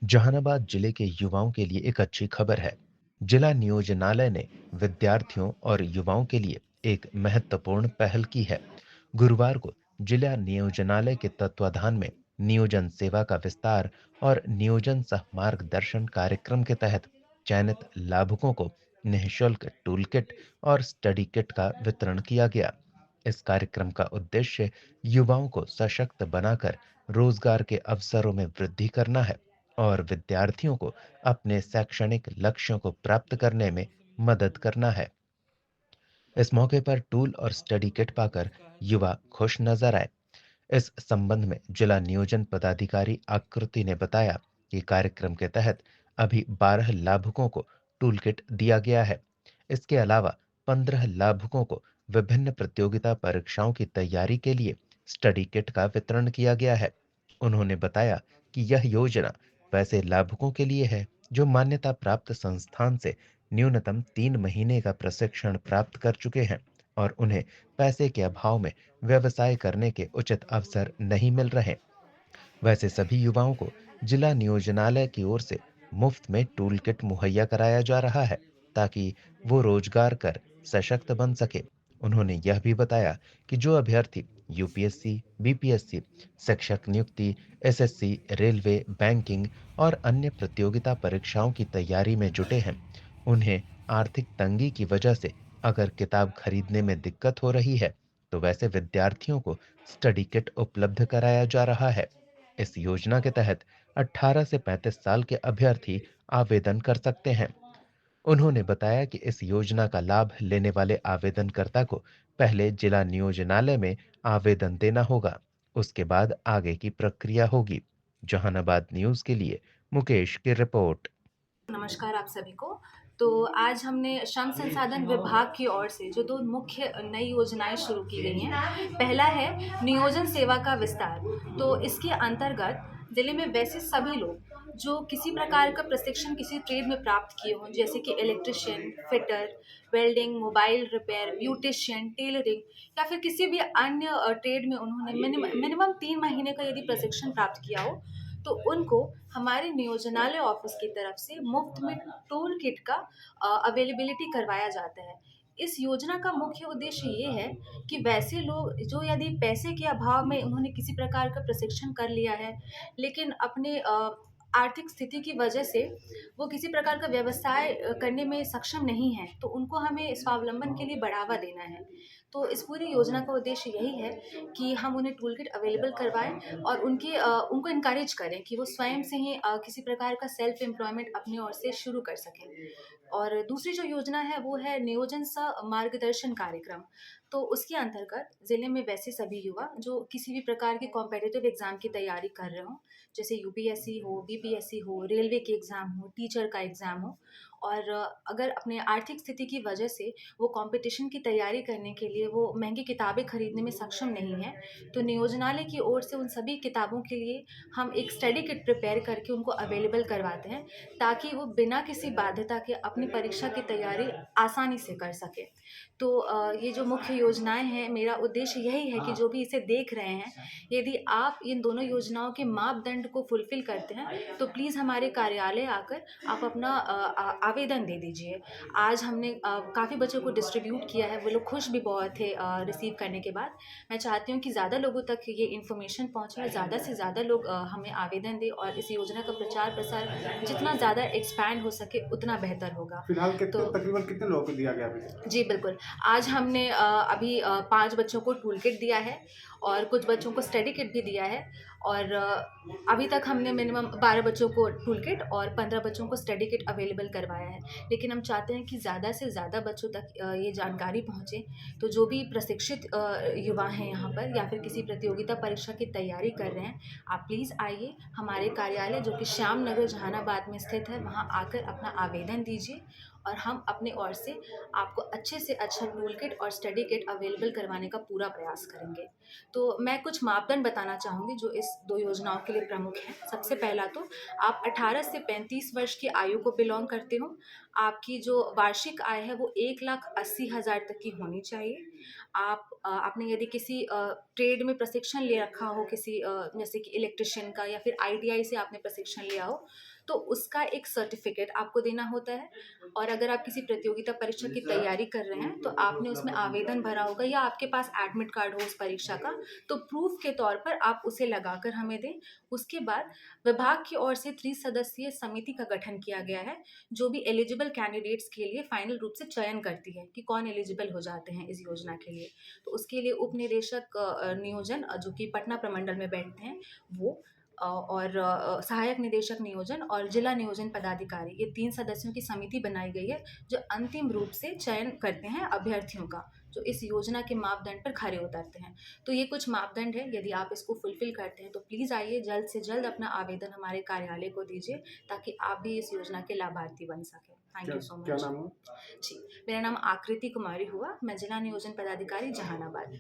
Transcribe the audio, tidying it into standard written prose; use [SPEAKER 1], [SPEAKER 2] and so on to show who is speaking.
[SPEAKER 1] जहानाबाद जिले के युवाओं के लिए एक अच्छी खबर है। जिला नियोजनालय ने विद्यार्थियों और युवाओं के लिए एक महत्वपूर्ण पहल की है। गुरुवार को जिला नियोजनालय के तत्वाधान में नियोजन सेवा का विस्तार और नियोजन सह मार्गदर्शन कार्यक्रम के तहत चयनित लाभुकों को निःशुल्क टूल किट और स्टडी किट का वितरण किया गया। इस कार्यक्रम का उद्देश्य युवाओं को सशक्त बनाकर रोजगार के अवसरों में वृद्धि करना है और विद्यार्थियों को अपने शैक्षणिक लक्ष्यों को प्राप्त करने में मदद करना है। इस मौके पर टूल और स्टडी किट पाकर युवा खुश नजर आए। इस संबंध में जिला नियोजन पदाधिकारी आकृति ने बताया कि कार्यक्रम के तहत अभी 12 लाभुकों को टूल किट दिया गया है। इसके अलावा 15 लाभुकों को विभिन्न प्रतियोगिता परीक्षाओं की तैयारी के लिए स्टडी किट का वितरण किया गया है। उन्होंने बताया कि यह योजना वैसे लाभुकों के लिए है जो मान्यता प्राप्त संस्थान से न्यूनतम 3 महीने का प्रशिक्षण प्राप्त कर चुके हैं और उन्हें पैसे के अभाव में व्यवसाय करने के उचित अवसर नहीं मिल रहे। वैसे सभी युवाओं को जिला नियोजनालय की ओर से मुफ्त में टूल किट मुहैया कराया जा रहा है ताकि वो रोजगार कर सशक्त बन सके। उन्होंने यह भी बताया कि जो अभ्यर्थी यूपीएससी, बीपीएससी, शिक्षक नियुक्ति, एसएससी, रेलवे, बैंकिंग और अन्य प्रतियोगिता परीक्षाओं की तैयारी में जुटे हैं, उन्हें आर्थिक तंगी की वजह से अगर किताब खरीदने में दिक्कत हो रही है, तो वैसे विद्यार्थियों को स्टडी किट उपलब्ध कराया जा रहा है। इस योजना के तहत 18 से 35 साल के अभ्यर्थी आवेदन कर सकते हैं। उन्होंने बताया कि इस योजना का लाभ लेने वाले आवेदनकर्ता को पहले जिला नियोजनालय में आवेदन देना होगा। उसके बाद आगे की प्रक्रिया होगी। जहानाबाद न्यूज के लिए मुकेश की रिपोर्ट।
[SPEAKER 2] नमस्कार आप सभी को। तो आज हमने श्रम संसाधन विभाग की ओर से जो 2 मुख्य नई योजनाएँ शुरू की गई हैं। पहला है नियोजन सेवा का विस्तार। तो इसके अंतर्गत ज़िले में वैसे सभी लोग जो किसी प्रकार का प्रशिक्षण किसी ट्रेड में प्राप्त किए हों, जैसे कि electrician, fitter, welding, mobile repair, beautician, tailoring या फिर किसी भी अन्य ट्रेड में उन्होंने मिनिमम 3 महीने का यदि प्रशिक्षण प्राप्त किया हो, तो उनको हमारे नियोजनालय ऑफिस की तरफ से मुफ्त में टूल किट का अवेलेबिलिटी करवाया जाता है। इस योजना का मुख्य उद्देश्य ये है कि वैसे लोग जो यदि पैसे के अभाव में उन्होंने किसी प्रकार का प्रशिक्षण कर लिया है, लेकिन अपने आर्थिक स्थिति की वजह से वो किसी प्रकार का व्यवसाय करने में सक्षम नहीं है, तो उनको हमें स्वावलंबन के लिए बढ़ावा देना है। तो इस पूरी योजना का उद्देश्य यही है कि हम उन्हें टूल किट अवेलेबल करवाएँ और उनको एनकरेज करें कि वो स्वयं से ही किसी प्रकार का सेल्फ एम्प्लॉयमेंट अपनी ओर से शुरू कर सकें। और दूसरी जो योजना है वो है नियोजन सह मार्गदर्शन कार्यक्रम। तो उसके अंतर्गत ज़िले में वैसे सभी युवा जो किसी भी प्रकार के कॉम्पिटिटिव एग्ज़ाम की तैयारी कर रहे हों, जैसे यूपीएससी हो, बीपीएससी हो, रेलवे के एग्ज़ाम हो, टीचर का एग्ज़ाम हो, और अगर अपने आर्थिक स्थिति की वजह से वो कॉम्पिटिशन की तैयारी करने के लिए वो महँगी किताबें खरीदने में सक्षम नहीं हैं, तो नियोजनालय की ओर से उन सभी किताबों के लिए हम एक स्टडी किट प्रिपेयर करके उनको अवेलेबल करवाते हैं, ताकि वो बिना किसी बाध्यता के अपनी परीक्षा की तैयारी आसानी से कर सकें। तो ये जो मुख्य योजनाएँ हैं, मेरा उद्देश्य यही है कि जो भी इसे देख रहे हैं, यदि आप इन दोनों योजनाओं के मापदंड को फुलफ़िल करते हैं, तो प्लीज़ हमारे कार्यालय आकर आप अपना आवेदन दे दीजिए। आज हमने काफ़ी बच्चों को डिस्ट्रीब्यूट किया है, वो लोग खुश भी बहुत थे रिसीव करने के बाद। मैं चाहती हूँ कि ज़्यादा लोगों तक ये इन्फॉर्मेशन पहुँचे और ज़्यादा से ज़्यादा लोग हमें आवेदन दें और इस योजना का प्रचार-प्रसार जितना ज़्यादा एक्सपैंड हो सके उतना बेहतर होगा।
[SPEAKER 3] फिलहाल
[SPEAKER 2] तो
[SPEAKER 3] कितने तकरीबन कितने लोगों को दिया गया अभी तक?
[SPEAKER 2] जी, बिल्कुल। आज हमने अभी 5 बच्चों को टूल किट दिया है और कुछ बच्चों को स्टडी किट भी दिया है, और अभी तक हमने मिनिमम 12 बच्चों को टूल किट और 15 बच्चों को स्टडी किट अवेलेबल करवाया है। लेकिन हम चाहते हैं कि ज़्यादा से ज़्यादा बच्चों तक ये जानकारी पहुँचे। तो जो भी प्रशिक्षित युवा हैं यहाँ पर या फिर किसी प्रतियोगिता परीक्षा की तैयारी कर रहे हैं, आप प्लीज़ आइए हमारे कार्यालय जो कि श्याम नगर जहानाबाद में स्थित है, वहाँ आकर अपना आवेदन दीजिए और हम अपनी ओर से आपको अच्छे से अच्छा टूल किट और स्टडी किट अवेलेबल करवाने का पूरा प्रयास करेंगे। तो मैं कुछ मापदंड बताना चाहूँगी जो इस 2 योजनाओं के लिए प्रमुख हैं। सबसे पहला तो आप 18 से 35 वर्ष की आयु को बिलॉन्ग करते हो। आपकी जो वार्षिक आय है वो 1,80,000 तक की होनी चाहिए। आपने यदि किसी ट्रेड में प्रशिक्षण ले रखा हो, किसी जैसे कि इलेक्ट्रिशियन का या फिर आईटीआई से आपने प्रशिक्षण लिया हो, तो उसका एक सर्टिफिकेट आपको देना होता है। और अगर आप किसी प्रतियोगिता परीक्षा की तैयारी कर रहे हैं, तो आपने उसमें आवेदन भरा होगा या आपके पास एडमिट कार्ड हो उस परीक्षा का, तो प्रूफ के तौर पर आप उसे लगाकर हमें दें। उसके बाद विभाग की ओर से त्रिसदस्यीय समिति का गठन किया गया है, जो भी एलिजिबल कैंडिडेट्स के लिए फाइनल रूप से चयन करती है कि कौन एलिजिबल हो जाते हैं इस योजना के लिए। तो उसके लिए उप निदेशक नियोजन जो कि पटना प्रमंडल में बैठते हैं, वो और सहायक निदेशक नियोजन और जिला नियोजन पदाधिकारी, ये 3 सदस्यों की समिति बनाई गई है, जो अंतिम रूप से चयन करते हैं अभ्यर्थियों का, जो इस योजना के मापदंड पर खरे उतरते हैं। तो ये कुछ मापदंड है, यदि आप इसको फुलफ़िल करते हैं, तो प्लीज़ आइए जल्द से जल्द अपना आवेदन हमारे कार्यालय को दीजिए, ताकि आप भी इस योजना के लाभार्थी बन सकें। थैंक
[SPEAKER 3] क्या
[SPEAKER 2] यू सो
[SPEAKER 3] क्या
[SPEAKER 2] मच।
[SPEAKER 3] नाम है?
[SPEAKER 2] जी, मेरा नाम आकृति कुमारी हुआ, मैं जिला नियोजन पदाधिकारी जहानाबाद।